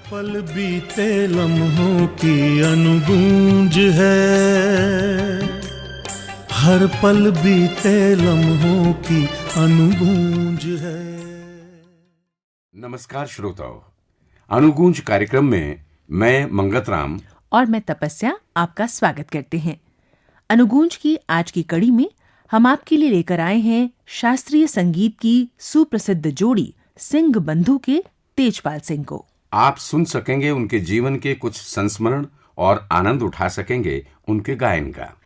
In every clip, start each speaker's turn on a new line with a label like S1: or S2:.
S1: पल बीते लम्हों की अनुगूंज है, हर पल बीते लम्हों की अनुगूंज है।
S2: नमस्कार श्रोताओं, अनुगूंज कार्यक्रम में मैं मंगतराम
S3: और मैं तपस्या आपका स्वागत करते हैं। अनुगूंज की आज की कड़ी में हम आपके लिए लेकर आए हैं शास्त्रीय संगीत की सुप्रसिद्ध जोड़ी सिंह बंधु के तेजपाल सिंह को।
S2: आप सुन सकेंगे उनके जीवन के कुछ संस्मरण और आनंद उठा सकेंगे उनके गायन का।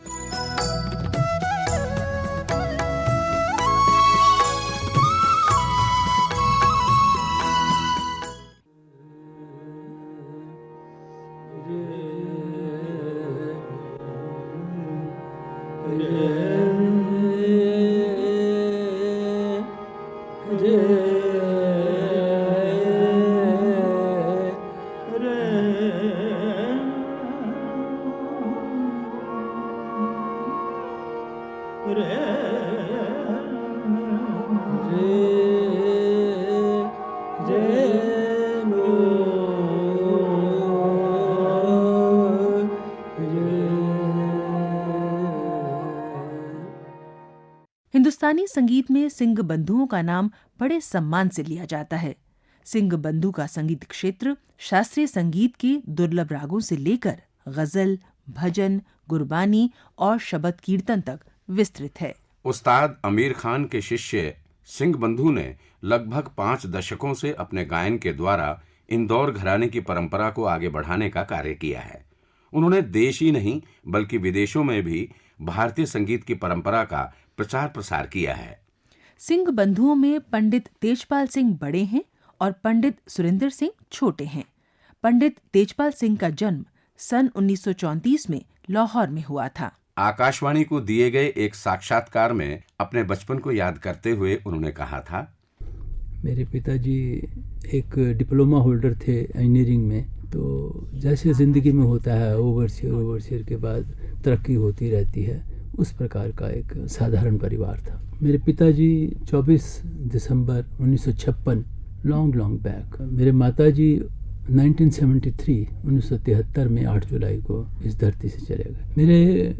S3: हिंदुस्तानी संगीत में सिंह बंधुओं का नाम बड़े सम्मान से लिया जाता है। सिंह बंधु का संगीत क्षेत्र शास्त्रीय संगीत के दुर्लभ रागों से लेकर गजल, भजन, गुरबानी और शबद कीर्तन तक विस्तृत है।
S2: उस्ताद आमिर खान के शिष्य सिंह बंधु ने लगभग 5 दशकों से अपने गायन के द्वारा इंदौर घराने की परंपरा को आगे बढ़ाने का कार्य किया है। उन्होंने देश ही नहीं बल्कि विदेशों में भी भारतीय संगीत की परंपरा का प्रचार प्रसार किया है।
S3: सिंह बंधुओं में पंडित तेजपाल सिंह बड़े हैं और पंडित सुरेंद्र सिंह छोटे हैं। पंडित तेजपाल सिंह का जन्म सन 1934 में लाहौर में हुआ था।
S2: आकाशवाणी को दिए गए एक साक्षात्कार में अपने बचपन को याद करते हुए उन्होंने कहा था,
S4: मेरे पिताजी एक डिप्लोमा होल्डर थे इंजीनियरिंग में। तो जैसे ज़िंदगी में होता है, ओवरसीयर के बाद तरक्की होती रहती है, उस प्रकार का एक साधारण परिवार था। मेरे पिताजी 24 दिसंबर 1956 लॉन्ग बैक, मेरे माताजी 1973 में 8 जुलाई को इस धरती से चले गए। मेरे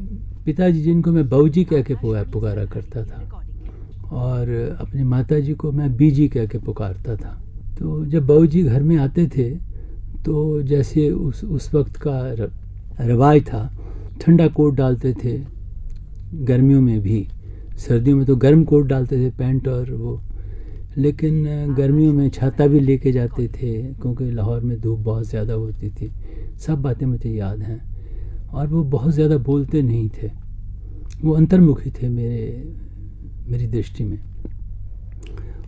S4: पिताजी, जिनको मैं बाऊजी कह के पुकारा करता था, और अपनी माताजी को मैं बीजी कह के पुकारता था। तो जब बाऊजी घर में आते थे तो जैसे उस वक्त का रवाज था, ठंडा कोट डालते थे, गर्मियों में भी। सर्दियों में तो गर्म कोट डालते थे, पैंट और वो, लेकिन गर्मियों में छाता भी लेके जाते थे क्योंकि लाहौर में धूप बहुत ज़्यादा होती थी। सब बातें मुझे याद हैं। और वो बहुत ज़्यादा बोलते नहीं थे, वो अंतर्मुखी थे मेरी दृष्टि में।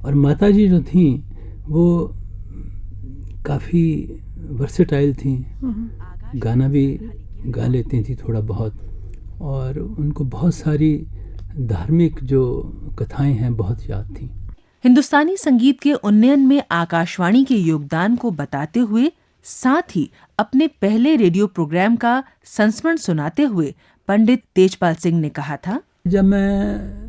S4: और माताजी जो थीं वो काफ़ी वर्सेटाइल थीं, गाना भी गा लेती थी थोड़ा बहुत, और उनको बहुत सारी धार्मिक जो कथाएं हैं बहुत याद थीं।
S3: हिंदुस्तानी संगीत के उन्नयन में आकाशवाणी के योगदान को बताते हुए साथ ही अपने पहले रेडियो प्रोग्राम का संस्मरण सुनाते हुए पंडित तेजपाल सिंह ने कहा था,
S4: जब मैं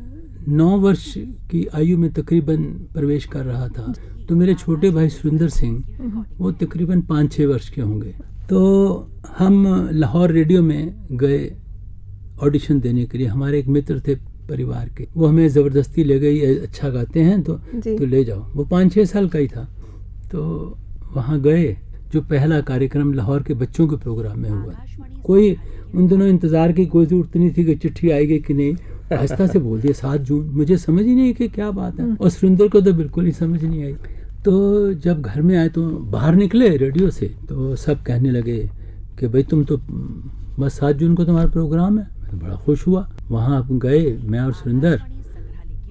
S4: 9 वर्ष की आयु में तकरीबन प्रवेश कर रहा था तो मेरे छोटे भाई सुरेंद्र सिंह, वो तकरीबन 5-6 वर्ष के होंगे। तो हम लाहौर रेडियो में गए ऑडिशन देने के लिए। हमारे एक मित्र थे परिवार के, वो हमें ज़बरदस्ती ले गई, अच्छा गाते हैं तो ले जाओ। वो 5-6 साल का ही था। तो वहाँ गए, जो पहला कार्यक्रम लाहौर के बच्चों के प्रोग्राम में हुआ। कोई उन दिनों इंतज़ार की कोई ज़रूरत नहीं थी कि चिट्ठी आएगी कि नहीं, आहिस्ता से बोल दिया 7 जून। मुझे समझ ही नहीं कि क्या बात है, और सुरेंद्र को तो बिल्कुल ही समझ नहीं आई। तो जब घर में आए तो बाहर निकले रेडियो से, तो सब कहने लगे कि भाई तुम तो बस 7 जून को तुम्हारा प्रोग्राम है। मैं बड़ा खुश हुआ। वहाँ आप गए, मैं और सुरेंद्र,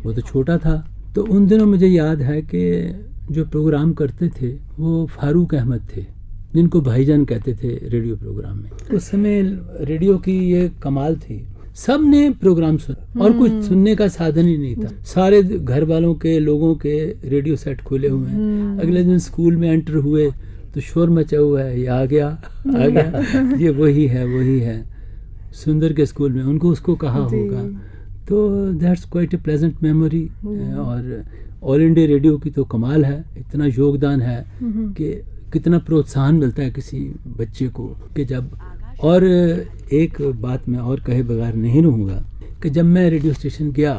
S4: वो तो छोटा था। तो उन दिनों मुझे याद है कि जो प्रोग्राम करते थे वो फारूक अहमद थे, जिनको भाईजान कहते थे रेडियो प्रोग्राम में। उस समय रेडियो की ये कमाल थी, सब ने प्रोग्राम सुना और कुछ सुनने का साधन ही नहीं था। सारे घर वालों के लोगों के रेडियो सेट खुले हुए हैं। अगले दिन स्कूल में एंटर हुए तो शोर मचा हुआ है, ये आ गया ये वही है सुंदर के स्कूल में, उनको उसको कहा होगा। तो that's quite a pleasant memory. और ऑल इंडिया रेडियो की तो कमाल है, इतना योगदान है कि कितना प्रोत्साहन मिलता है किसी बच्चे को कि जब, और एक बात मैं और कहे बगैर नहीं रहूँगा कि जब मैं रेडियो स्टेशन गया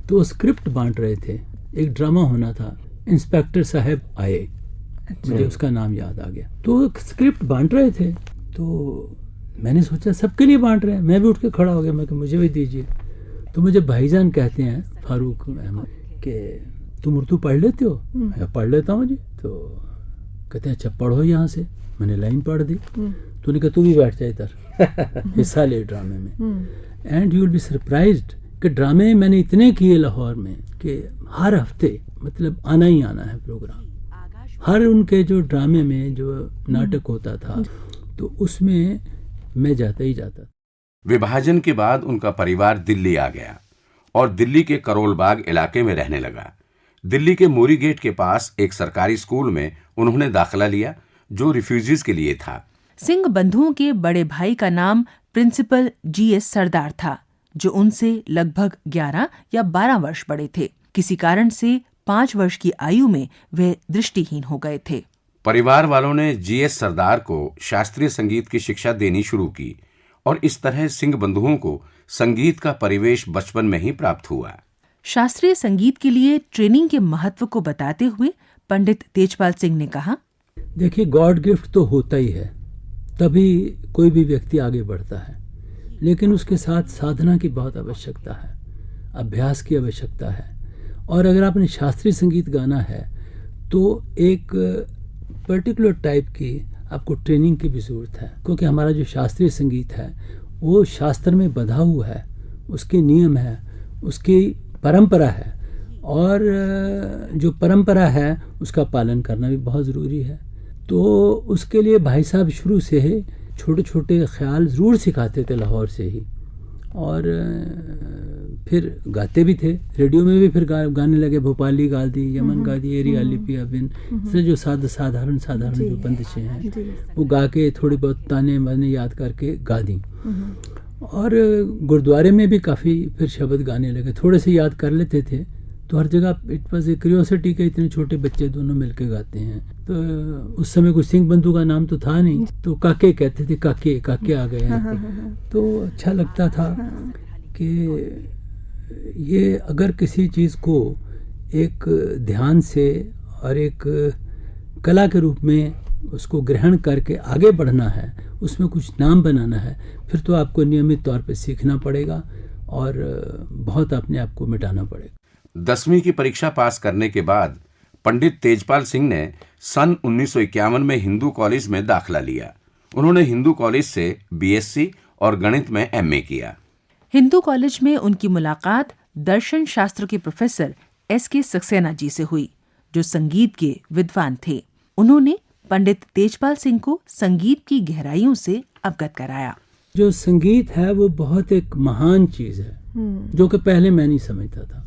S4: तो स्क्रिप्ट बांट रहे थे, एक ड्रामा होना था, इंस्पेक्टर साहब आए, मुझे उसका नाम याद आ गया, तो स्क्रिप्ट बांट रहे थे, तो मैंने सोचा सबके लिए बांट रहे हैं, मैं भी उठ के खड़ा हो गया, मैं कि मुझे भी दीजिए। तो मुझे भाईजान कहते हैं फारूक अहमद कि तुम उर्दू पढ़ लेते हो? मैं पढ़ लेता हूँ जी। तो कहते हैं अच्छा पढ़ो यहाँ से। मैंने लाइन पढ़ दी, तो उन्होंने कहा तू भी बैठ जाए इधर हिस्सा ले ड्रामे में। And you will be surprised कि ड्रामे मैंने इतने किए लाहौर में कि हर हफ्ते मतलब आना ही आना है प्रोग्राम। हर उनके जो ड्रामे में जो नाटक होता था तो उसमें मैं जाता ही जाता।
S2: विभाजन के बाद उनका परिवार दिल्ली आ गया और दिल्ली के करोल बाग इलाके में रहने लगा। दिल्ली के मोरी गेट के पास एक सरकारी स्कूल में उन्होंने दाखिला लिया जो रिफ्यूजीज के लिए था।
S3: सिंह बंधुओं के बड़े भाई का नाम प्रिंसिपल जीएस सरदार था, जो उनसे लगभग 11 या 12 वर्ष बड़े थे। किसी कारण से 5 वर्ष की आयु में वे दृष्टिहीन हो गए थे।
S2: परिवार वालों ने जीएस सरदार को शास्त्रीय संगीत की शिक्षा देनी शुरू की और इस तरह सिंह बंधुओं को संगीत का परिवेश बचपन में ही प्राप्त हुआ।
S3: शास्त्रीय संगीत के लिए ट्रेनिंग के महत्व को बताते हुए पंडित तेजपाल सिंह ने कहा,
S4: देखिए गॉड गिफ्ट तो होता ही है, तभी कोई भी व्यक्ति आगे बढ़ता है, लेकिन उसके साथ साधना की बहुत आवश्यकता है, अभ्यास की आवश्यकता है। और अगर आपने शास्त्रीय संगीत गाना है तो एक पर्टिकुलर टाइप की आपको ट्रेनिंग की भी ज़रूरत है, क्योंकि हमारा जो शास्त्रीय संगीत है वो शास्त्र में बंधा हुआ है, उसके नियम है, उसकी परंपरा है, और जो परंपरा है उसका पालन करना भी बहुत ज़रूरी है। तो उसके लिए भाई साहब शुरू से ही छोटे छोटे ख्याल ज़रूर सिखाते थे लाहौर से ही, और फिर गाते भी थे। रेडियो में भी फिर गाने लगे, भोपाली गा दी, यमन गा दी, एरी आली पिया बिन, से जो साधारण जो बंदिशें हैं वो गा के थोड़ी बहुत ताने माने याद करके गा दी। और गुरुद्वारे में भी काफ़ी फिर शब्द गाने लगे, थोड़े से याद कर लेते थे। तो हर जगह इट वॉज ए क्यूरियोसिटी के इतने छोटे बच्चे दोनों मिलके गाते हैं। तो उस समय कुछ सिंह बंधु का नाम तो था नहीं, तो काके कहते थे, काके आ गए हैं। तो अच्छा लगता था कि ये अगर किसी चीज़ को एक ध्यान से और एक कला के रूप में उसको ग्रहण करके आगे बढ़ना है, उसमें कुछ नाम बनाना है, फिर तो आपको नियमित तौर पे सीखना पड़ेगा और बहुत अपने आप को मिटाना पड़ेगा।
S2: 10वीं की परीक्षा पास करने के बाद पंडित तेजपाल सिंह ने सन 1951 में हिंदू कॉलेज में दाखिला लिया। उन्होंने हिंदू कॉलेज से बीएससी और गणित में एमए किया।
S3: हिंदू कॉलेज में उनकी मुलाकात दर्शन शास्त्र के प्रोफेसर एसके सक्सेना जी से हुई, जो संगीत के विद्वान थे। उन्होंने पंडित तेजपाल सिंह को संगीत की गहराइयों से अवगत कराया।
S4: जो संगीत है वो बहुत एक महान चीज़ है, जो कि पहले मैं नहीं समझता था।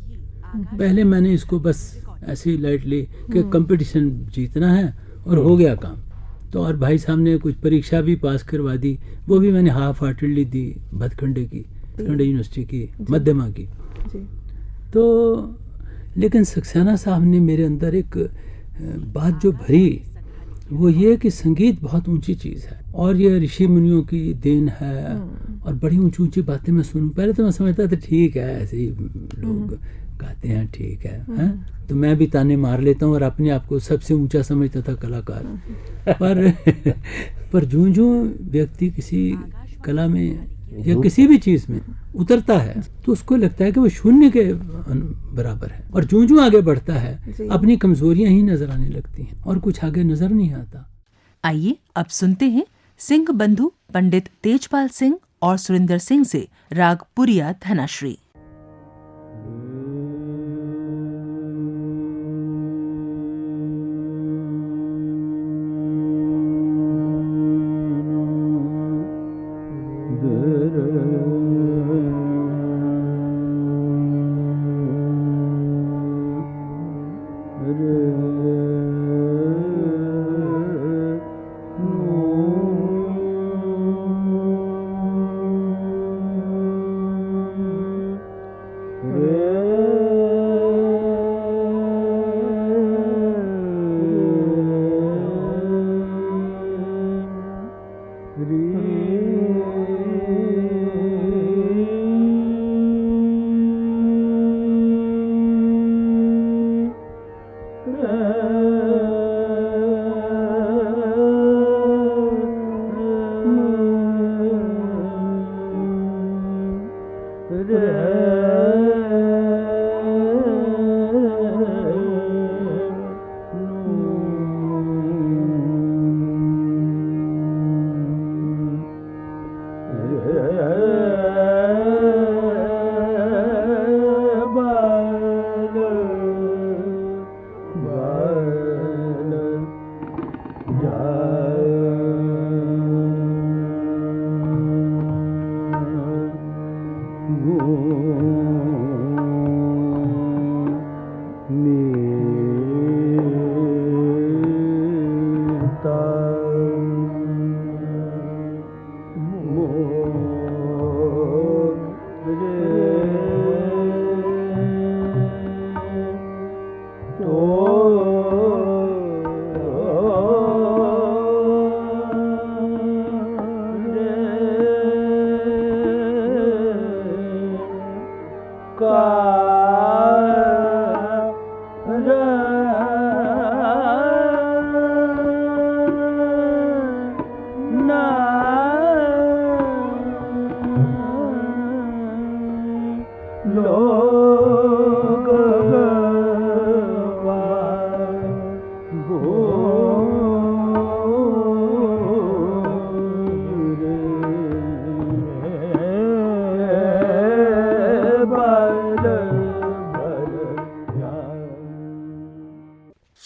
S4: पहले मैंने इसको बस ऐसे लाइटली कि कंपटीशन जीतना है और हो गया काम। तो और भाई साहब ने कुछ परीक्षा भी पास करवा दी, वो भी मैंने हाफ हार्टेडली दी, भदखंडे की, भदखंडे यूनिवर्सिटी की, मध्यमा की। तो लेकिन सक्सेना साहब ने मेरे अंदर एक बात जो भरी वो ये कि संगीत बहुत ऊंची चीज़ है और ये ऋषि मुनियों की देन है, और बड़ी ऊंची ऊंची बातें मैं सुनूं। पहले तो मैं समझता था ठीक है, ऐसे ही लोग गाते हैं, ठीक है, तो मैं भी ताने मार लेता हूँ और अपने आप को सबसे ऊंचा समझता था कलाकार। पर जूं व्यक्ति किसी कला में या किसी भी चीज़ में उतरता है तो उसको लगता है कि वो शून्य के बराबर है, और जूं आगे बढ़ता है अपनी कमजोरियां ही नजर आने लगती हैं और कुछ आगे नजर नहीं आता।
S3: आइए अब सुनते हैं सिंह बंधु पंडित तेजपाल सिंह और सुरिंदर सिंह से राग पुरिया धनाश्री।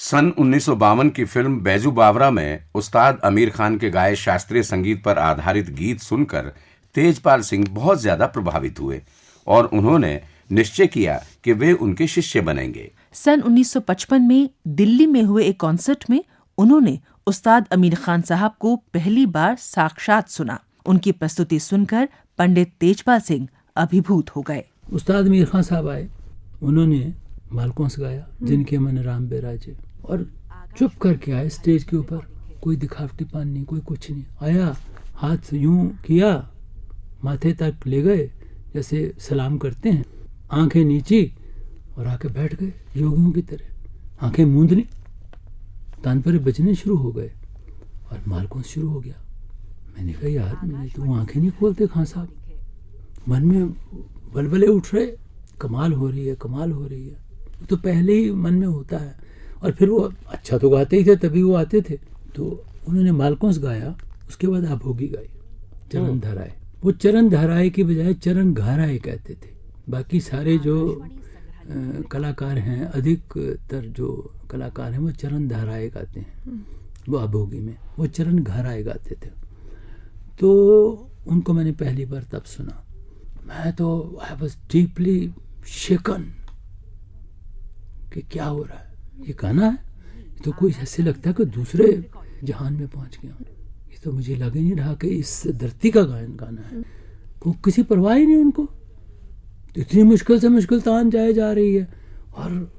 S2: सन 1952 की फिल्म बैजू बावरा में उस्ताद आमिर खान के गाए शास्त्रीय संगीत पर आधारित गीत सुनकर तेजपाल सिंह बहुत ज्यादा प्रभावित हुए और उन्होंने निश्चय किया कि वे उनके शिष्य बनेंगे।
S3: सन 1955 में दिल्ली में हुए एक कॉन्सर्ट में उन्होंने उस्ताद आमिर खान साहब को पहली बार साक्षात सुना। उनकी प्रस्तुति सुनकर पंडित तेजपाल सिंह अभिभूत हो गए।
S4: उस्ताद आमिर खान साहब आए, उन्होंने मालकौंस गाया, जिनके मन राम बेराजे, और चुप करके आए स्टेज के ऊपर। कोई दिखावटी पान नहीं, कोई कुछ नहीं। आया, हाथ यूं किया, माथे तक ले गए जैसे सलाम करते हैं, आंखें नीची और आके बैठ गए योगियों की तरह। आंखें मूंद ली, तानपुरे बजने शुरू हो गए और मालकौंस शुरू हो गया। मैंने कहा यार तो आंखें नहीं खोलते खान साहब। मन में बलबले उठ रहे, कमाल हो रही है, कमाल हो रही है। तो पहले ही मन में होता है। और फिर वो अच्छा तो गाते ही थे, तभी वो आते थे। तो उन्होंने मालकौंस गाया, उसके बाद आभोगी गाई, चरण धराए। वो चरण धराए की बजाय चरण घराए कहते थे। बाकी सारे जो कलाकार हैं, अधिकतर जो कलाकार हैं, वो चरण धराए गाते हैं। वो आभोगी में वो चरण घराए गाते थे। तो उनको मैंने पहली बार तब सुना। मैं तो आई वॉज डीपली शेकन कि क्या हो रहा है, ये गाना है। तो कोई ऐसे लगता है कि दूसरे जहान में पहुंच गया। ये तो मुझे लग ही नहीं रहा कि इस धरती का गाना है। को किसी परवाह ही नहीं उनको। तो इतनी मुश्किल से मुश्किल तान जाए जा रही है और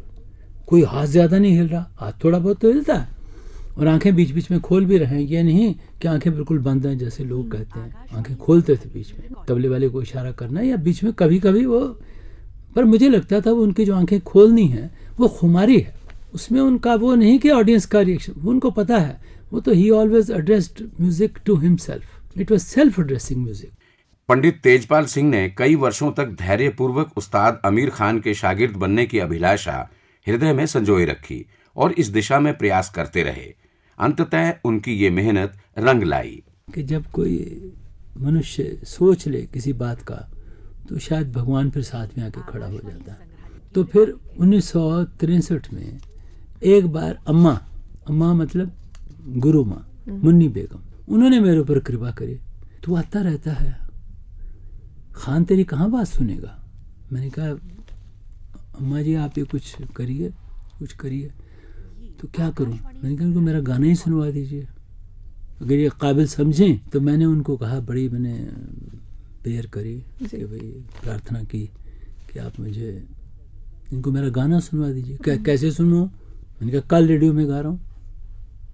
S4: कोई हाथ ज़्यादा नहीं हिल रहा। हाथ थोड़ा बहुत तो हिलता है और आंखें बीच बीच में खोल भी रहे हैं। ये नहीं कि आंखें बिल्कुल बंद हैं जैसे लोग कहते हैं। आंखें खोलते थे बीच में, तबले वाले को इशारा करना या बीच में कभी कभी वो। पर मुझे लगता था वो उनकी जो आंखें खोलनी है वो खुमारी है। उसमें उनका वो नहीं कि ऑडियंस का रिएक्शन, वो उनको पता है। वो तो ही always addressed music to himself. It was self addressing music.
S2: Pandit Tejpal Singh ने कई वर्षों तक धैर्यपूर्वक उस्ताद आमिर खान के शागिर्द बनने की अभिलाषा हृदय में संजोए रखी और इस दिशा में प्रयास करते रहे। अंततः उनकी ये मेहनत रंग लाई।
S4: कि जब कोई मनुष्य सोच ले किसी बात का तो शायद भगवान फिर साथ में आके खड़ा हो जाता है। तो फिर 1963 में एक बार अम्मा मतलब गुरु माँ मुन्नी बेगम, उन्होंने मेरे ऊपर कृपा करी। तू आता रहता है, खान तेरी कहाँ बात सुनेगा। मैंने कहा अम्मा जी आप ये कुछ करिए। तो क्या करूं? मैंने कहा उनको मेरा गाना ही सुनवा दीजिए, अगर ये काबिल समझें। तो मैंने उनको कहा, मैंने प्रेयर करी कि भाई प्रार्थना की कि आप मुझे इनको मेरा गाना सुनवा दीजिए। कैसे सुनो? मैंने कहा कल रेडियो में गा रहा हूँ,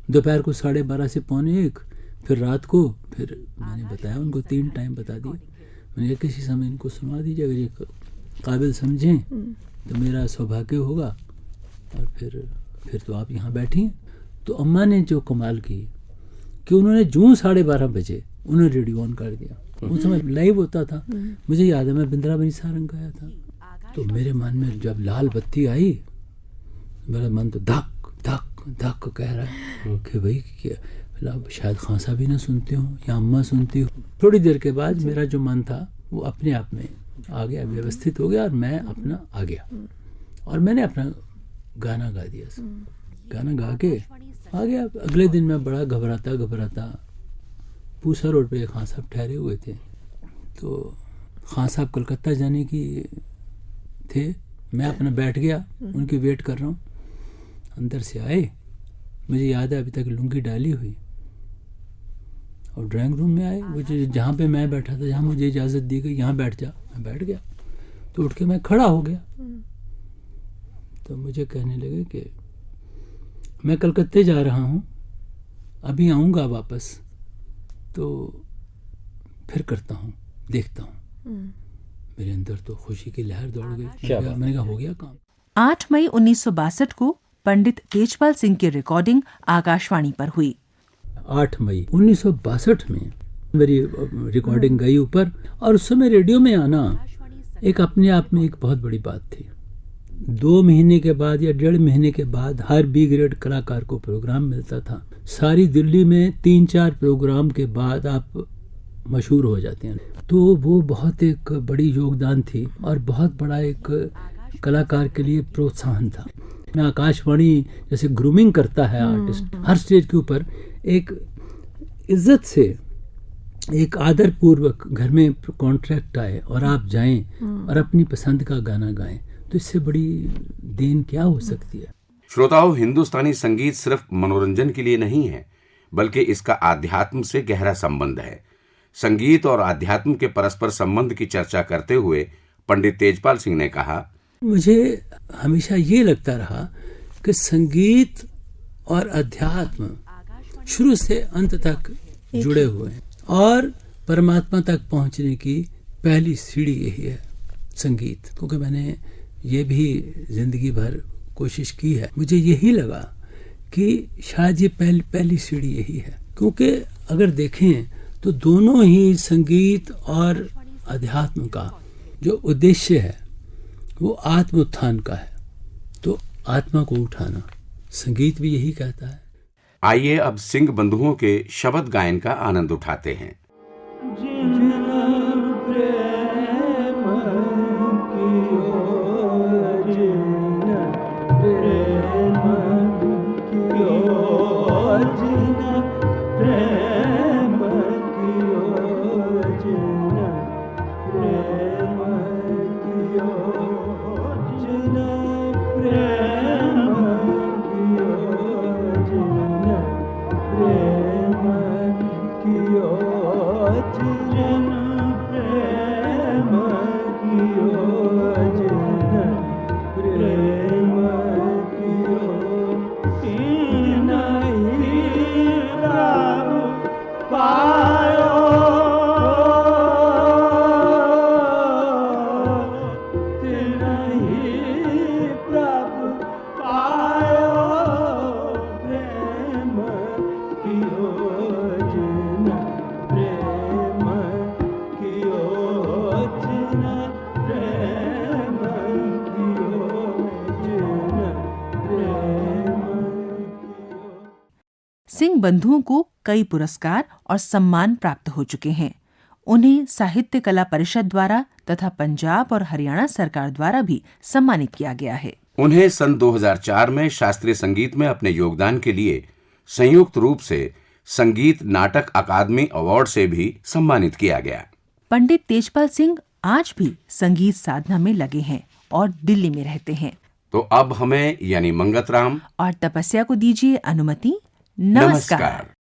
S4: दोपहर को 12:30 से 1:45, फिर रात को। फिर मैंने बताया उनको, 3 टाइम बता दिए। मैंने कहा किसी समय इनको सुनवा दीजिए, अगर ये काबिल समझें तो मेरा सौभाग्य होगा। और फिर तो आप यहाँ बैठी। तो अम्मा ने जो कमाल की कि उन्होंने जूं 12:30 बजे उन्होंने रेडियो ऑन कर दिया। उस समय लाइव होता था। मुझे याद है मैं बिंद्रावनी सारंग गाया था। तो मेरे मन में जब लाल बत्ती आई, मेरा मन तो धक धक धक कह रहा है कि भाई शायद खान साहब भी ना सुनते हो या अम्मा सुनती हो। थोड़ी देर के बाद मेरा जो मन था वो अपने आप में आ गया, व्यवस्थित हो गया और मैं अपना आ गया और मैंने अपना गाना गा दिया। गाना गा के आ गया। अगले दिन मैं बड़ा घबराता पूसा रोड पे खान साहब ठहरे हुए थे। तो खान साहब कलकत्ता जाने की थे। मैं अपना बैठ गया, उनकी वेट कर रहा हूँ। अंदर से आए, मुझे याद है अभी तक लुंगी डाली हुई, और ड्राइंग रूम में आए। वो जहाँ पे मैं बैठा था, जहाँ मुझे इजाज़त दी गई यहाँ बैठ जा, मैं बैठ गया। तो उठ के मैं खड़ा हो गया। तो मुझे कहने लगे कि मैं कलकत्ते जा रहा हूँ, अभी आऊँगा वापस, तो फिर करता हूँ, देखता हूँ। मेरे अंदर तो खुशी की लहर दौड़ गई। मैंने कहा हो गया काम।
S3: 8 मई 1962 को पंडित तेजपाल सिंह की रिकॉर्डिंग आकाशवाणी पर हुई।
S4: 8 मई 1962 में मेरी रिकॉर्डिंग गई ऊपर, और उस समय रेडियो में आना एक अपने आप में एक बहुत बड़ी बात थी। 2 महीने के बाद या 1.5 महीने के बाद हर बी ग्रेड कलाकार को प्रोग्राम मिलता था। सारी दिल्ली में 3-4 प्रोग्राम के बाद आप मशहूर हो जाते हैं। तो वो बहुत एक बड़ी योगदान थी और बहुत बड़ा एक कलाकार के लिए प्रोत्साहन था। आकाशवाणी जैसे ग्रूमिंग करता है आर्टिस्ट, हर स्टेज के ऊपर एक इज्जत से, एक आदर पूर्वक घर में कॉन्ट्रैक्ट आए और आप जाएं और अपनी पसंद का गाना गाएं, तो इससे बड़ी देन क्या हो सकती है।
S2: श्रोताओं, हिंदुस्तानी संगीत सिर्फ मनोरंजन के लिए नहीं है, बल्कि इसका आध्यात्म से गहरा संबंध है। संगीत और आध्यात्म के परस्पर संबंध की चर्चा करते हुए पंडित तेजपाल सिंह ने कहा,
S4: मुझे हमेशा ये लगता रहा कि संगीत और अध्यात्म शुरू से अंत तक जुड़े हुए हैं और परमात्मा तक पहुंचने की पहली सीढ़ी यही है संगीत। क्योंकि मैंने ये भी जिंदगी भर कोशिश की है, मुझे यही लगा कि शायद ये पहली सीढ़ी यही है। क्योंकि अगर देखें तो दोनों ही संगीत और अध्यात्म का जो उद्देश्य है वो आत्म उत्थान का है, तो आत्मा को उठाना, संगीत भी यही कहता है।
S2: आइए अब सिंह बंधुओं के शब्द गायन का आनंद उठाते हैं।
S3: सिंह बंधुओं को कई पुरस्कार और सम्मान प्राप्त हो चुके हैं। उन्हें साहित्य कला परिषद द्वारा तथा पंजाब और हरियाणा सरकार द्वारा भी सम्मानित किया गया है।
S2: उन्हें सन 2004 में शास्त्रीय संगीत में अपने योगदान के लिए संयुक्त रूप से संगीत नाटक अकादमी अवार्ड से भी सम्मानित किया गया।
S3: पंडित तेजपाल सिंह आज भी संगीत साधना में लगे हैं और दिल्ली में रहते हैं।
S2: तो अब हमें यानी मंगत राम
S3: और तपस्या को दीजिए अनुमति। नमस्कार।